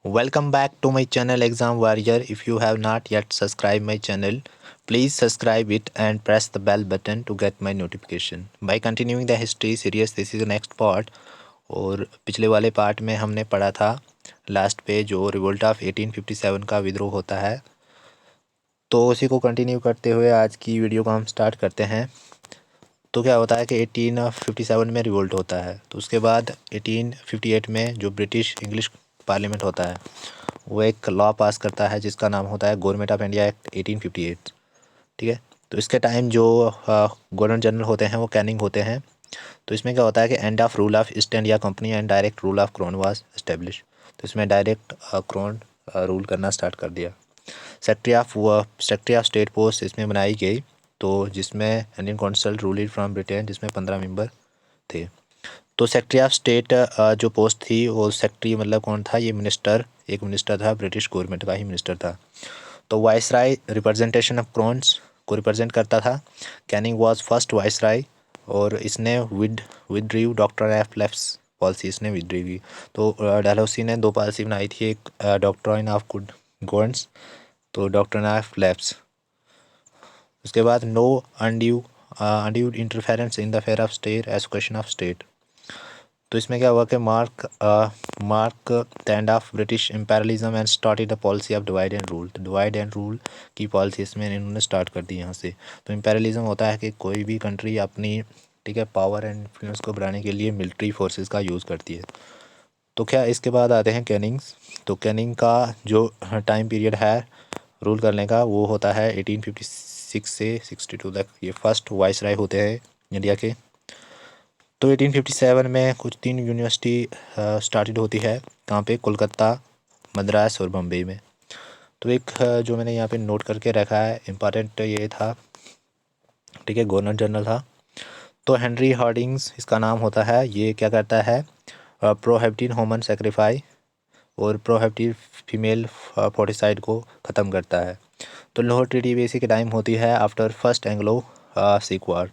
Welcome back to my channel Exam Warrior. If you have not yet subscribed my channel, please subscribe it and press the bell button to get my notification. By continuing the history series, this is the next part. और पिछले वाले part में हमने पढ़ा था last पे जो revolt of 1857 का विद्रोह होता है, तो उसी को कंटिन्यू करते हुए आज की वीडियो को हम स्टार्ट करते हैं। तो क्या होता है कि 1857 में रिवोल्ट होता है, तो उसके बाद 1858 में जो ब्रिटिश इंग्लिश पार्लियामेंट होता है वो एक लॉ पास करता है जिसका नाम होता है गवर्नमेंट ऑफ इंडिया एक्ट 1858। ठीक है, तो इसके टाइम जो गवर्नर जनरल होते हैं वो कैनिंग होते हैं। तो इसमें क्या होता है कि end of rule of East India Company and direct rule of crown was establish. तो इसमें डायरेक्ट क्रोन रूल करना स्टार्ट कर दिया। सेक्रेटरी ऑफ स्टेट पोस्ट इसमें बनाई गई, तो जिसमें Indian council ruled from Britain, जिसमें 15 मेंबर थे। तो सेक्रेटरी ऑफ स्टेट जो पोस्ट थी वो सेक्रेटरी मतलब कौन था, ये मिनिस्टर, एक मिनिस्टर था, ब्रिटिश गवर्नमेंट का ही मिनिस्टर था। तो वाइसराय रिप्रेजेंटेशन ऑफ क्रोन्स को रिप्रेजेंट करता था। कैनिंग वाज फर्स्ट वाइसराय और इसने विदड्रीव डॉक्टर एफ लेफ्स पॉलिसी, इसने विदड्रीव की। तो डलहौसी ने दो पॉलिसी बनाई थी, एक डॉक्ट्राइन ऑफ गुड गवर्नेंस, तो डॉक्ट्राइन ऑफ लेफ्स। उसके बाद no undue interference in the affair of state as question of state. तो इसमें क्या हुआ कि mark the end of British imperialism and started the policy of divide and rule. तो divide and rule की policy इसमें इन्होंने स्टार्ट कर दी यहाँ से। तो इम्पेरियलिज्म होता है कि कोई भी कंट्री अपनी, ठीक है, पावर एंड इन्फ्लुएंस को बढ़ाने के लिए मिलिट्री फोर्सेस का यूज़ करती है। तो क्या इसके बाद आते हैं कैनिंग्स। तो कैनिंग का जो टाइम पीरियड है रूल करने का वो होता है 1856 से 62 तक। ये फर्स्ट वाइसराय होते हैं इंडिया के। तो 1857 में कुछ 3 यूनिवर्सिटी स्टार्टेड होती है, कहाँ पे, कोलकाता, मद्रास और बम्बई में। तो एक जो मैंने यहाँ पे नोट करके रखा है इम्पॉर्टेंट ये था, ठीक है, गवर्नर जनरल था। तो हेनरी हार्डिंग्स इसका नाम होता है। ये क्या करता है, प्रोहिबिटेड ह्यूमन सेक्रीफाई और प्रोहिबिटेड फीमेल फोर्टिसाइड को ख़त्म करता है। तो लाहौर ट्रीटी बेसिक टाइम होती है आफ्टर फर्स्ट एंग्लो सिख वार।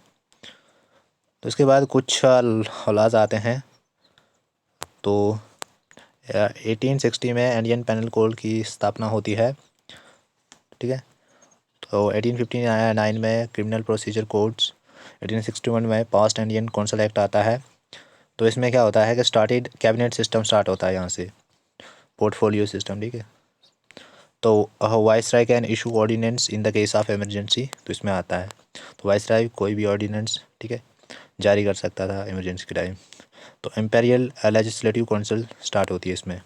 तो इसके बाद कुछ लॉज आते हैं। तो 1860 में इंडियन पेनल कोड की स्थापना होती है, ठीक है। तो 1859 में क्रिमिनल प्रोसीजर कोड्स, 1861 में पास्ट इंडियन काउंसिल एक्ट आता है। तो इसमें क्या होता है कि स्टार्टेड कैबिनेट सिस्टम स्टार्ट होता है यहाँ से, पोर्टफोलियो सिस्टम, ठीक है। तो viceroy can issue ordinance in the case of emergency, तो इसमें आता है। तो वाइसराय कोई भी ऑर्डिनेंस, ठीक है, जारी कर सकता था इमरजेंसी के टाइम। तो इम्पेरियल लेजिस्लेटिव काउंसिल स्टार्ट होती है इसमें।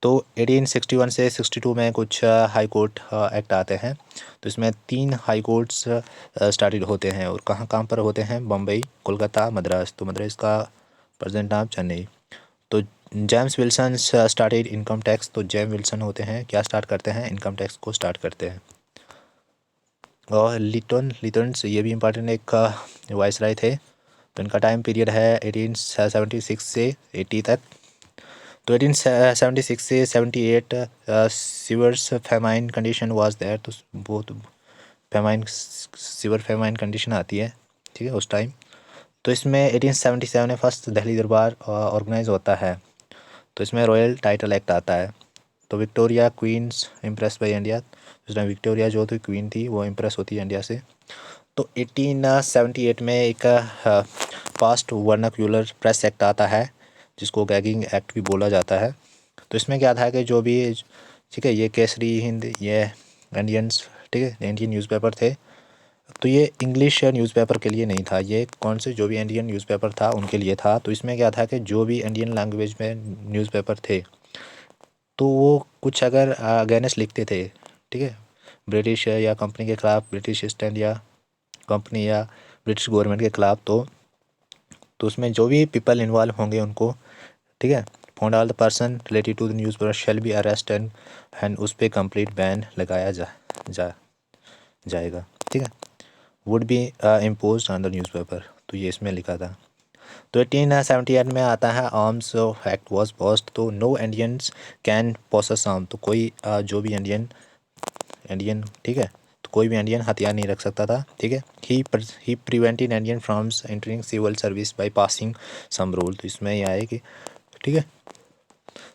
तो 1861 से 62 में कुछ हाई कोर्ट एक्ट आते हैं। तो इसमें 3 हाई कोर्ट्स स्टार्टेड होते हैं, और कहाँ कहाँ पर होते हैं, बम्बई, कोलकाता, मद्रास। तो मद्रास का प्रेजेंट नाम चेन्नई। तो James Wilson started income tax. तो जेम विल्सन होते हैं, क्या स्टार्ट करते हैं, इनकम टैक्स को स्टार्ट करते हैं। और लिटन्स ये भी इंपॉर्टेंट एक वाइसराय थे। तो इनका टाइम पीरियड है 1876 से 80 तक। तो 1876 से 78 severe famine condition was there. तो बहुत फेमाइन, सीवर फेमाइन कंडीशन आती है, ठीक है, उस टाइम। तो इसमें 1877 में फर्स्ट दिल्ली दरबार ऑर्गेनाइज होता है। तो इसमें रॉयल टाइटल एक्ट आता है। तो Victoria queens empress by India, उस टाइम विक्टोरिया जो थी क्वीन थी वो इम्प्रेस होती है इंडिया से। तो 1878 में एक पास्ट वर्नाक्यूलर प्रेस एक्ट आता है, जिसको गैगिंग एक्ट भी बोला जाता है। तो इसमें क्या था कि जो भी, ठीक है, ये केसरी हिंद, ये इंडियंस, ठीक है, इंडियन न्यूज़पेपर थे। तो ये इंग्लिश न्यूज़पेपर के लिए नहीं था, ये कौन से जो भी इंडियन न्यूज़पेपर था उनके लिए था। तो इसमें क्या था कि जो भी इंडियन लैंग्वेज में न्यूज़पेपर थे तो वो कुछ अगर अगेंस्ट लिखते थे, ठीक है, ब्रिटिश या कंपनी के ख़िलाफ़, ब्रिटिश ईस्ट इंडिया कंपनी या ब्रिटिश गवर्नमेंट के ख़िलाफ़, तो उसमें जो भी पीपल इन्वॉल्व होंगे उनको, ठीक है, for all the person related to the news paper shall be arrest and उस पर कंप्लीट बैन लगाया जाएगा, ठीक है, would be impose on the newspaper. तो ये इसमें लिखा था। तो 1878 में आता है आर्म्स एक्ट वॉज पास्ड। तो no Indians can possess arm. तो कोई जो भी इंडियन, ठीक है, तो कोई भी इंडियन हथियार नहीं रख सकता था, ठीक है। He prevented Indian from entering civil service by passing some rule. तो इसमें यह है कि, ठीक है,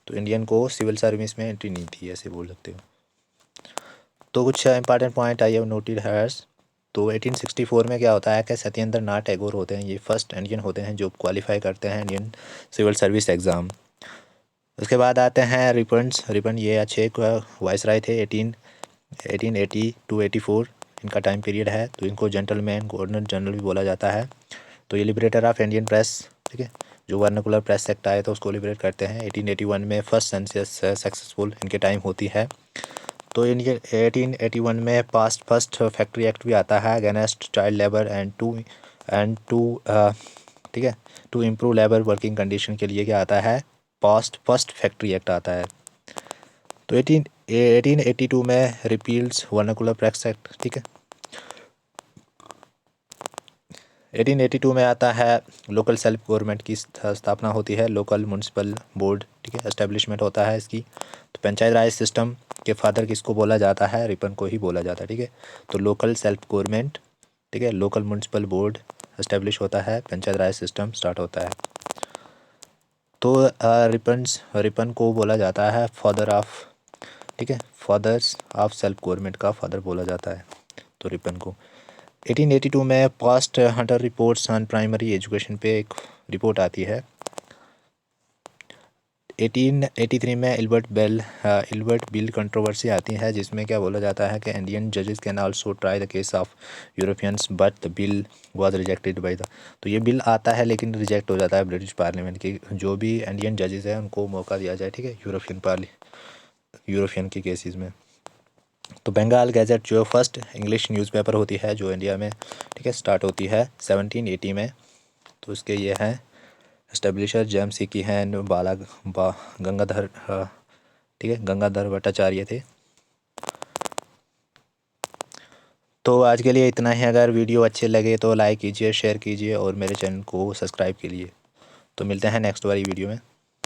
तो इंडियन को सिविल सर्विस में एंट्री नहीं थी, ऐसे बोल सकते हो। तो कुछ important point I have noted here. तो 1864 में क्या होता है कि सत्येंद्र नाथ टैगोर होते हैं, ये फर्स्ट इंडियन होते हैं जो क्वालिफाई करते हैं इंडियन सिविल सर्विस एग्ज़ाम। उसके बाद आते हैं रिपन्स। रिपन ये अच्छे वाइसराय थे 1880 टू 84 इनका टाइम पीरियड है। तो इनको जेंटलमैन गवर्नर जनरल भी बोला जाता है। तो ये लिबरेटर ऑफ इंडियन प्रेस, ठीक है, जो वर्नाकुलर प्रेस एक्ट आया था उसको लिबरेट करते हैं। 1881 में फर्स्ट सेंसस सक्सेसफुल इनके टाइम होती है। तो इनके 1881 में पास्ट फर्स्ट फैक्ट्री एक्ट भी आता है against child labour and to ठीक है, to improve labour working condition के लिए क्या आता है, पास्ट फर्स्ट फैक्ट्री एक्ट आता है। तो 1882 में रिपील्स वर्नाकुलर प्रेस एक्ट, ठीक है। 1882 में आता है लोकल सेल्फ गवर्नमेंट की स्थापना होती है, लोकल म्यूनसिपल बोर्ड, ठीक है, एस्टेब्लिशमेंट होता है इसकी। तो पंचायत राज सिस्टम के फादर किसको बोला जाता है, रिपन को ही बोला जाता है, ठीक है। तो लोकल सेल्फ गवर्नमेंट, ठीक है, लोकल म्यूनसिपल बोर्ड एस्टेब्लिश होता है, पंचायत राज सिस्टम स्टार्ट होता है। तो रिपन को बोला जाता है फादर ऑफ, ठीक है, फादर्स ऑफ सेल्फ गवर्नमेंट का फादर बोला जाता है तो रिपन को। 1882 में past Hunter reports on primary education पे एक रिपोर्ट आती है। 1883 में इल्बर्ट बिल कंट्रोवर्सी आती है, जिसमें क्या बोला जाता है कि इंडियन जजेस can also try the case of Europeans but the bill was rejected by the. तो ये बिल आता है लेकिन रिजेक्ट हो जाता है ब्रिटिश पार्लियामेंट की, जो भी इंडियन जजेस हैं उनको मौका दिया जाए, ठीक है, यूरोपियन के केसेस में। तो बंगाल गैजेट जो फर्स्ट इंग्लिश न्यूज़पेपर होती है जो इंडिया में, ठीक है, स्टार्ट होती है 1780 में। तो उसके ये हैं एस्टेब्लिशर जेम्स सिकी हैं गंगाधर, ठीक है, गंगाधर भट्टाचार्य थे। तो आज के लिए इतना ही। अगर वीडियो अच्छे लगे तो लाइक कीजिए, शेयर कीजिए और मेरे चैनल को सब्सक्राइब कीजिए। तो मिलते हैं नेक्स्ट वाली वीडियो में।